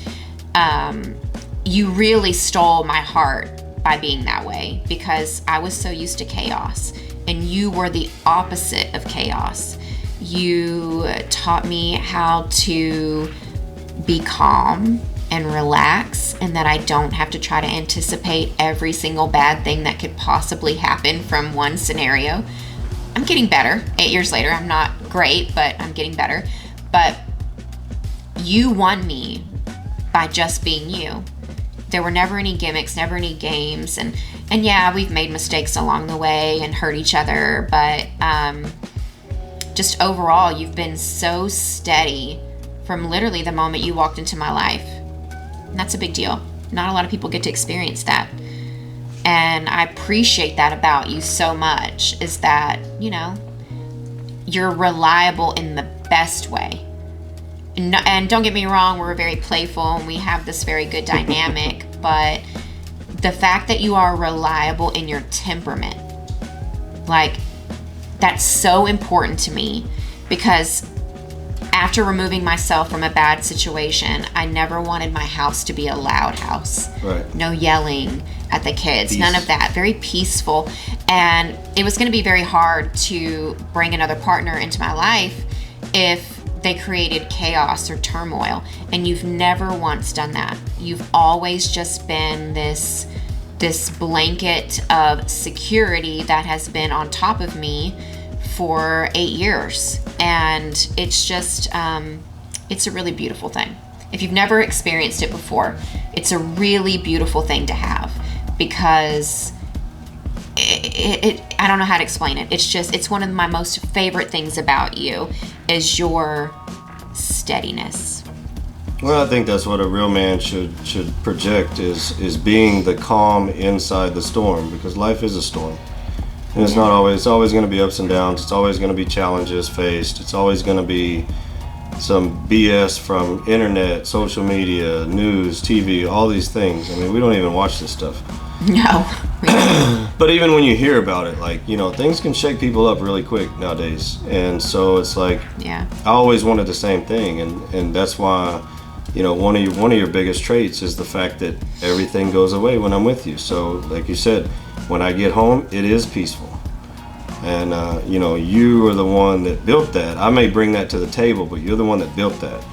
you really stole my heart by being that way, because I was so used to chaos, and you were the opposite of chaos. You taught me how to be calm and relax, and that I don't have to try to anticipate every single bad thing that could possibly happen from one scenario. I'm getting better. 8 years later, I'm not great, but I'm getting better. But you won me by just being you. There were never any gimmicks, never any games. And yeah, we've made mistakes along the way and hurt each other, but just overall, you've been so steady from literally the moment you walked into my life. And that's a big deal. Not a lot of people get to experience that. And I appreciate that about you so much, is that, you know, you're reliable in the best way. And don't get me wrong, we're very playful and we have this very good dynamic, but the fact that you are reliable in your temperament, like, that's so important to me, because after removing myself from a bad situation, I never wanted my house to be a loud house. Right. No yelling at the kids, Peace. none of that. Very peaceful. And it was going to be very hard to bring another partner into my life if they created chaos or turmoil. And you've never once done that. You've always just been this blanket of security that has been on top of me for 8 years. And it's just, it's a really beautiful thing. If you've never experienced it before, it's a really beautiful thing to have, because I don't know how to explain it. It's one of my most favorite things about you, is your steadiness. Well, I think that's what a real man should project, is being the calm inside the storm, because life is a storm. And it's always going to be ups and downs. It's always going to be challenges faced. It's always going to be some BS from internet, social media, news, TV, all these things. I mean, we don't even watch this stuff. No. But even when you hear about it, like, you know, things can shake people up really quick nowadays. And so it's like, yeah, I always wanted the same thing. And that's why, you know, one of your biggest traits is the fact that everything goes away when I'm with you. So like you said, when I get home, it is peaceful. And, you know, you are the one that built that. I may bring that to the table, but you're the one that built that.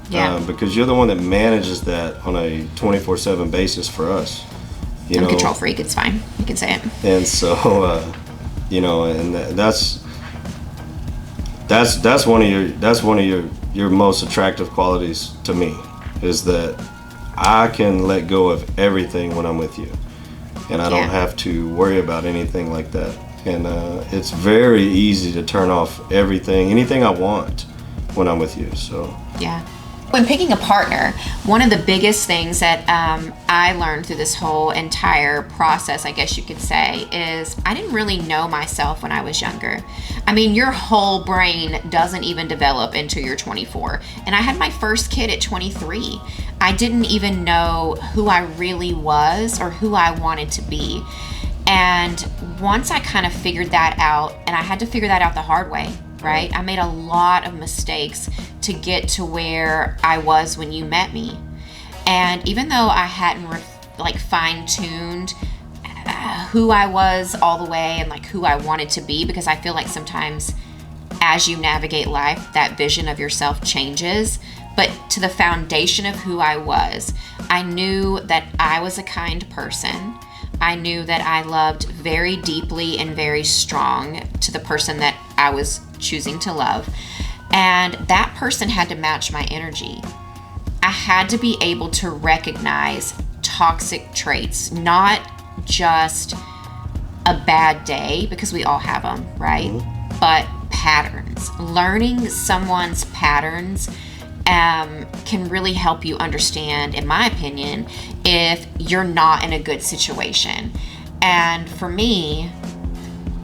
Yeah. Because you're the one that manages that on a 24/7 basis for us. You I'm know, control freak. It's fine. You can say it. and so, you know, and that's one of your most attractive qualities to me, is that I can let go of everything when I'm with you, and I don't have to worry about anything like that. And it's very easy to turn off anything I want when I'm with you. So yeah. When picking a partner, one of the biggest things that I learned through this whole entire process, I guess you could say, is I didn't really know myself when I was younger. I mean, your whole brain doesn't even develop until you're 24. And I had my first kid at 23. I didn't even know who I really was or who I wanted to be. And once I kind of figured that out, and I had to figure that out the hard way, right? I made a lot of mistakes to get to where I was when you met me. And even though I hadn't fine-tuned who I was all the way and like who I wanted to be, because I feel like sometimes as you navigate life, that vision of yourself changes. But to the foundation of who I was, I knew that I was a kind person. I knew that I loved very deeply and very strong to the person that I was choosing to love. And that person had to match my energy. I had to be able to recognize toxic traits, not just a bad day, because we all have them, right? But patterns. Learning someone's patterns can really help you understand, in my opinion, if you're not in a good situation. And for me,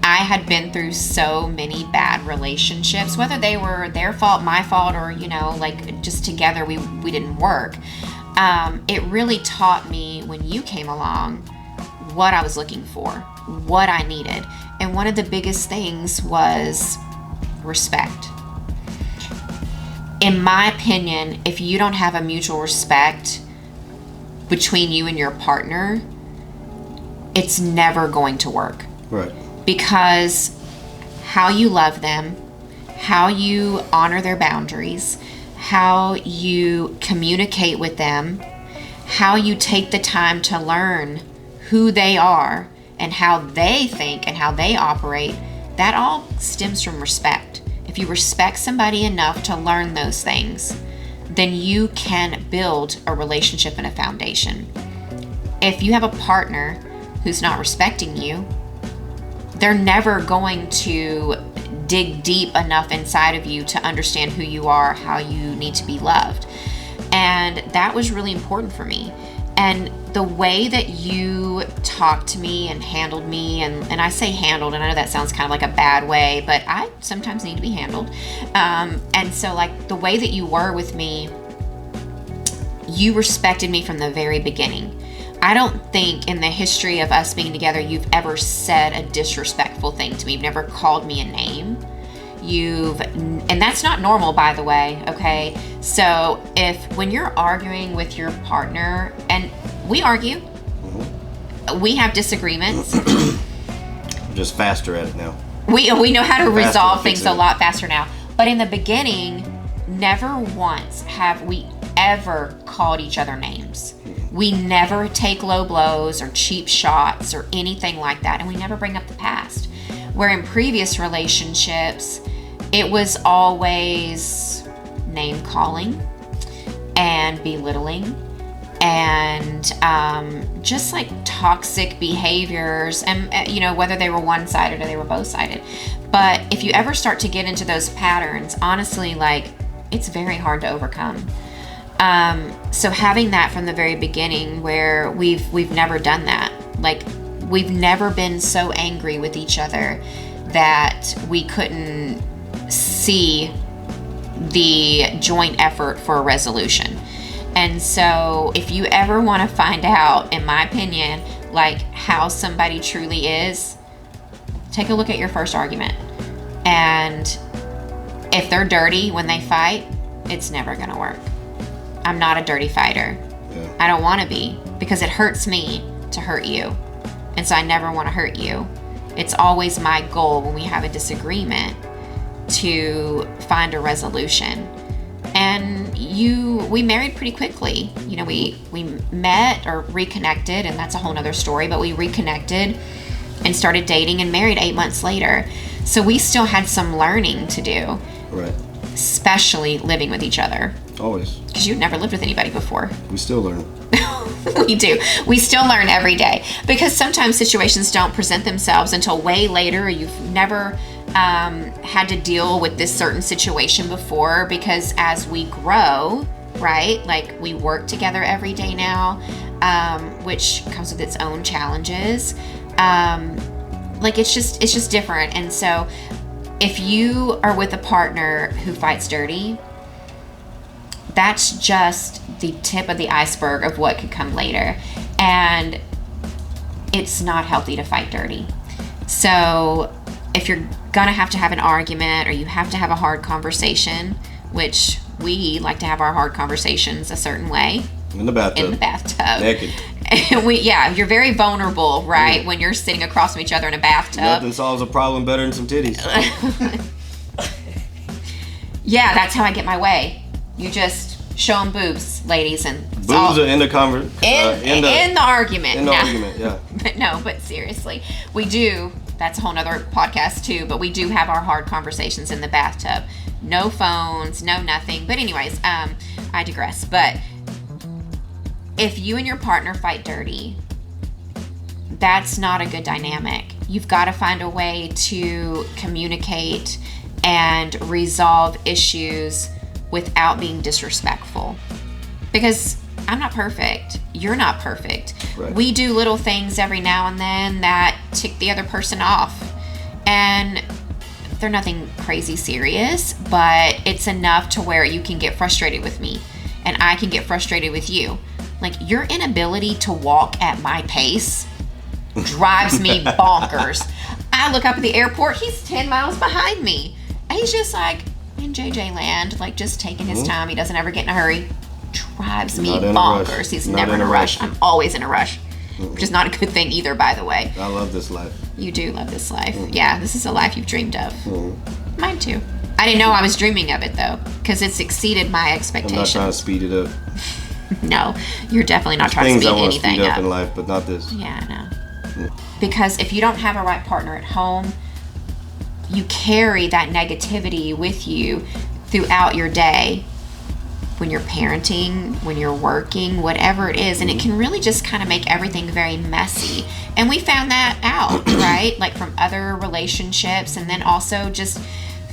I had been through so many bad relationships, whether they were their fault, my fault, or, like just together we didn't work. It really taught me, when you came along, what I was looking for, what I needed. And one of the biggest things was respect. In my opinion, if you don't have a mutual respect between you and your partner, it's never going to work. Right. Because how you love them, how you honor their boundaries, how you communicate with them, how you take the time to learn who they are and how they think and how they operate, that all stems from respect. If you respect somebody enough to learn those things, then you can build a relationship and a foundation. If you have a partner who's not respecting you, they're never going to dig deep enough inside of you to understand who you are, how you need to be loved. And that was really important for me. And the way that you talked to me and handled me, and I say handled, and I know that sounds kind of like a bad way, but I sometimes need to be handled. And so like the way that you were with me, you respected me from the very beginning. I don't think in the history of us being together, you've ever said a disrespectful thing to me. You've never called me a name. And that's not normal, by the way, okay? So when you're arguing with your partner, and we argue, we have disagreements. I'm just faster at it now. We know how to resolve things a it. lot faster now. But in the beginning, never once have we ever called each other names. We never take low blows or cheap shots or anything like that. And we never bring up the past. Where in previous relationships, it was always name calling and belittling and just like toxic behaviors, and whether they were one-sided or they were both-sided. But if you ever start to get into those patterns, honestly, like, it's very hard to overcome. So having that from the very beginning, where we've never done that, like, we've never been so angry with each other that we couldn't see the joint effort for a resolution. And so if you ever want to find out, in my opinion, like how somebody truly is, take a look at your first argument. And if they're dirty when they fight, it's never going to work. I'm not a dirty fighter. Yeah. I don't want to be, because it hurts me to hurt you. And so I never want to hurt you. It's always my goal when we have a disagreement to find a resolution. And we married pretty quickly. We met or reconnected, and that's a whole nother story, but we reconnected and started dating and married 8 months later. So we still had some learning to do. Right. Especially living with each other. Always. Because you'd never lived with anybody before. We still learn. We do. We still learn every day, because sometimes situations don't present themselves until way later, or you've never had to deal with this certain situation before, because as we grow, right, like we work together every day now, which comes with its own challenges. Like it's just different. And so if you are with a partner who fights dirty, that's just the tip of the iceberg of what could come later. And it's not healthy to fight dirty. So if you're gonna have to have an argument, or you have to have a hard conversation, which we like to have our hard conversations a certain way, In the bathtub. In the bathtub. Naked. And you're very vulnerable, right? When you're sitting across from each other in a bathtub. Nothing solves a problem better than some titties. Yeah, that's how I get my way. You just show them boobs, ladies, and boobs are in the argument. In the argument, yeah. But seriously, we do. That's a whole nother podcast too. But we do have our hard conversations in the bathtub. No phones, no nothing. But anyways, I digress. But if you and your partner fight dirty, that's not a good dynamic. You've got to find a way to communicate and resolve issues without being disrespectful. Because I'm not perfect. You're not perfect. Right. We do little things every now and then that tick the other person off. And they're nothing crazy serious, but it's enough to where you can get frustrated with me and I can get frustrated with you. Like, your inability to walk at my pace drives me bonkers. I look up at the airport, he's 10 miles behind me. And he's just like in JJ land, like just taking his time. He doesn't ever get in a hurry. Drives me bonkers. He's never in a rush. I'm always in a rush, which is not a good thing either, by the way. I love this life. You do love this life. Yeah, this is a life you've dreamed of. Mine too. I didn't know I was dreaming of it though, because it's exceeded my expectations. I'm not trying to speed it up. No, you're definitely not trying to speed anything up in life, but not this. Yeah, I know. Because if you don't have a right partner at home, you carry that negativity with you throughout your day. When you're parenting, when you're working, whatever it is, and it can really just kind of make everything very messy. And we found that out, right? Like from other relationships, and then also just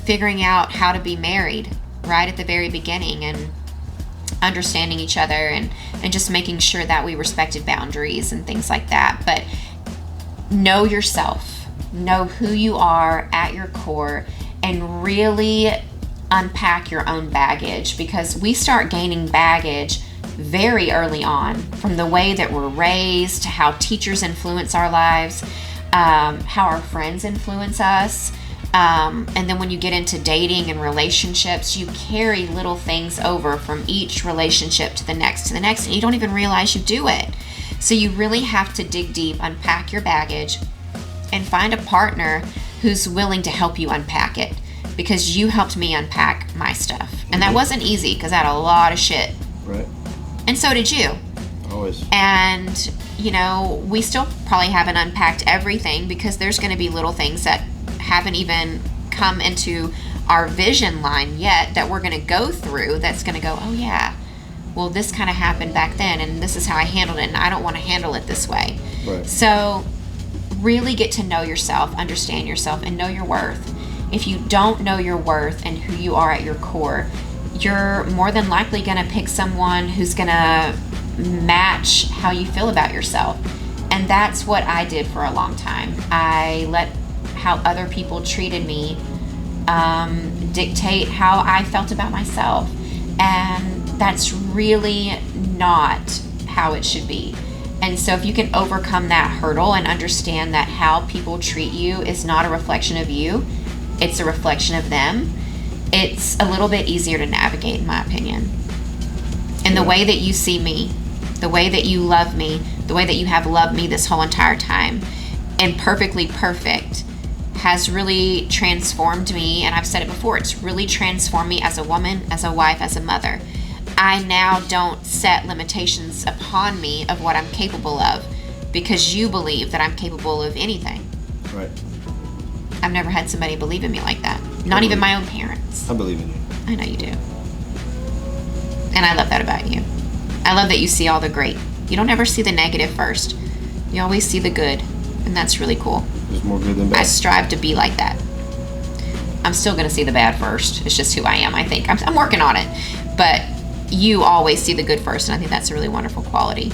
figuring out how to be married right at the very beginning, and understanding each other, and just making sure that we respected boundaries and things like that. But know yourself, know who you are at your core, and really unpack your own baggage, because we start gaining baggage very early on, from the way that we're raised, to how teachers influence our lives, how our friends influence us, and then when you get into dating and relationships, you carry little things over from each relationship to the next, and you don't even realize you do it. So you really have to dig deep, unpack your baggage, and find a partner who's willing to help you unpack it, because you helped me unpack my stuff. And that wasn't easy, because I had a lot of shit. Right. And so did you. Always. And, you know, we still probably haven't unpacked everything, because there's going to be little things that haven't even come into our vision line yet that we're going to go through, that's going to go, oh yeah, well, this kind of happened back then, and this is how I handled it, and I don't want to handle it this way. Right. So really get to know yourself, understand yourself, and know your worth. If you don't know your worth and who you are at your core, you're more than likely going to pick someone who's going to match how you feel about yourself. And that's what I did for a long time. I let how other people treated me dictate how I felt about myself. And that's really not how it should be. And so if you can overcome that hurdle and understand that how people treat you is not a reflection of you, it's a reflection of them, it's a little bit easier to navigate, in my opinion. And the way that you see me, the way that you love me, the way that you have loved me this whole entire time, and perfectly perfect, has really transformed me. And I've said it before, it's really transformed me as a woman, as a wife, as a mother. I now don't set limitations upon me of what I'm capable of, because you believe that I'm capable of anything. Right. I've never had somebody believe in me like that. Not even my own parents. I believe in you. I know you do. And I love that about you. I love that you see all the great. You don't ever see the negative first. You always see the good. And that's really cool. There's more good than bad. I strive to be like that. I'm still going to see the bad first. It's just who I am, I think. I'm working on it. But you always see the good first, and I think that's a really wonderful quality.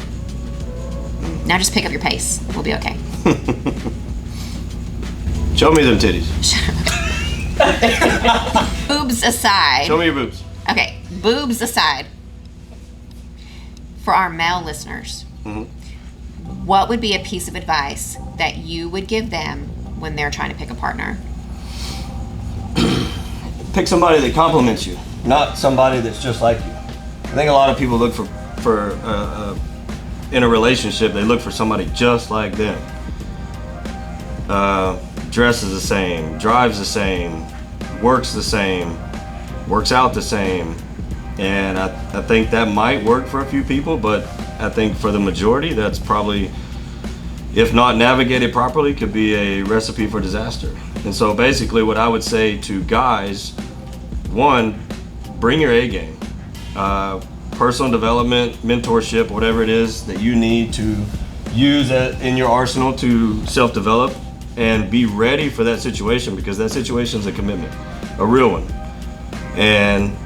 Now just pick up your pace. We'll be okay. Show me them titties. Boobs aside. Show me your boobs. Okay, boobs aside. For our male listeners, what would be a piece of advice that you would give them when they're trying to pick a partner? Pick somebody that compliments you, not somebody that's just like you. I think a lot of people look for for in a relationship, they look for somebody just like them. Dresses the same, drives the same, works the same, works out the same. And I think that might work for a few people, but I think for the majority, that's probably, if not navigated properly, could be a recipe for disaster. And so basically what I would say to guys, one, bring your A game. Personal development, mentorship, whatever it is that you need to use in your arsenal to self-develop, and be ready for that situation, because that situation is a commitment, a real one. And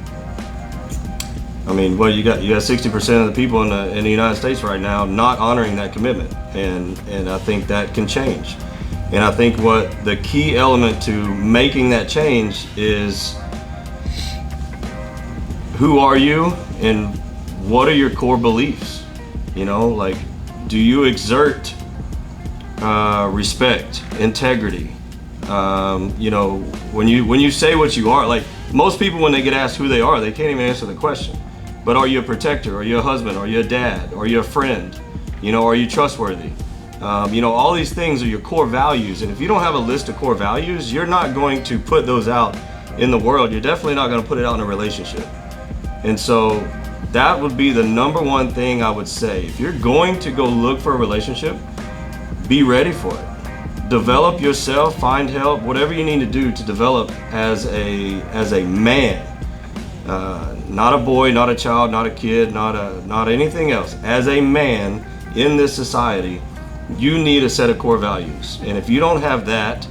I mean, well, you got 60% of the people in the United States right now not honoring that commitment, and I think that can change. And I think what the key element to making that change is, who are you and what are your core beliefs? You know, like, do you exert respect, integrity? You know, when you say what you are, like most people, when they get asked who they are, they can't even answer the question. But are you a protector? Are you a husband? Are you a dad? Are you a friend? You know, are you trustworthy? You know, all these things are your core values. And if you don't have a list of core values, you're not going to put those out in the world. You're definitely not going to put it out in a relationship. And so that would be the number one thing I would say. If you're going to go look for a relationship, be ready for it. Develop yourself, find help, whatever you need to do to develop as a man. Not a boy, not a child, not a kid, not anything else. As a man in this society, you need a set of core values. And if you don't have that,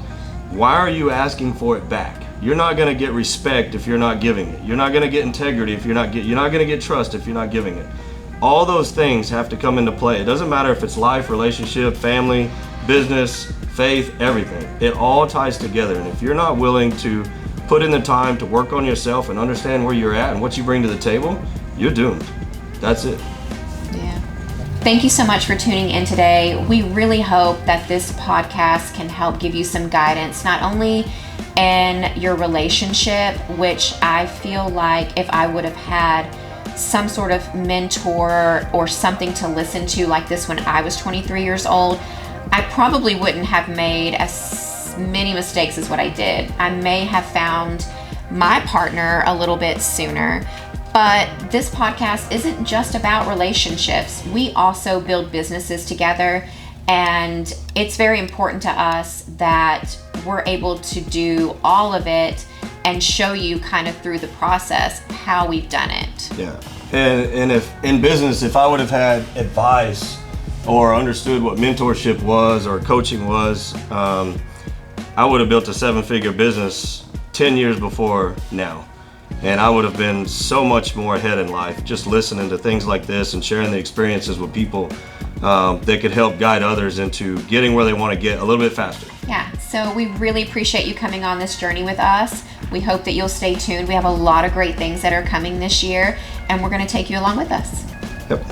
why are you asking for it back? You're not going to get respect if you're not giving it. You're not going to get integrity if you're not going to get trust if you're not giving it. All those things have to come into play. It doesn't matter if it's life, relationship, family, business, faith, everything. It all ties together. And if you're not willing to put in the time to work on yourself and understand where you're at and what you bring to the table, you're doomed. That's it. Yeah. Thank you so much for tuning in today. We really hope that this podcast can help give you some guidance, not only in your relationship, which I feel like if I would have had some sort of mentor or something to listen to like this when I was 23 years old, I probably wouldn't have made as many mistakes as what I did. I may have found my partner a little bit sooner. But this podcast isn't just about relationships. We also build businesses together, and it's very important to us that we're able to do all of it and show you kind of through the process how we've done it. Yeah. And if in business, if I would have had advice or understood what mentorship was or coaching was, I would have built a 7-figure business 10 years before now. And I would have been so much more ahead in life just listening to things like this and sharing the experiences with people that could help guide others into getting where they want to get a little bit faster. Yeah, so we really appreciate you coming on this journey with us. We hope that you'll stay tuned. We have a lot of great things that are coming this year, and we're going to take you along with us. Yep.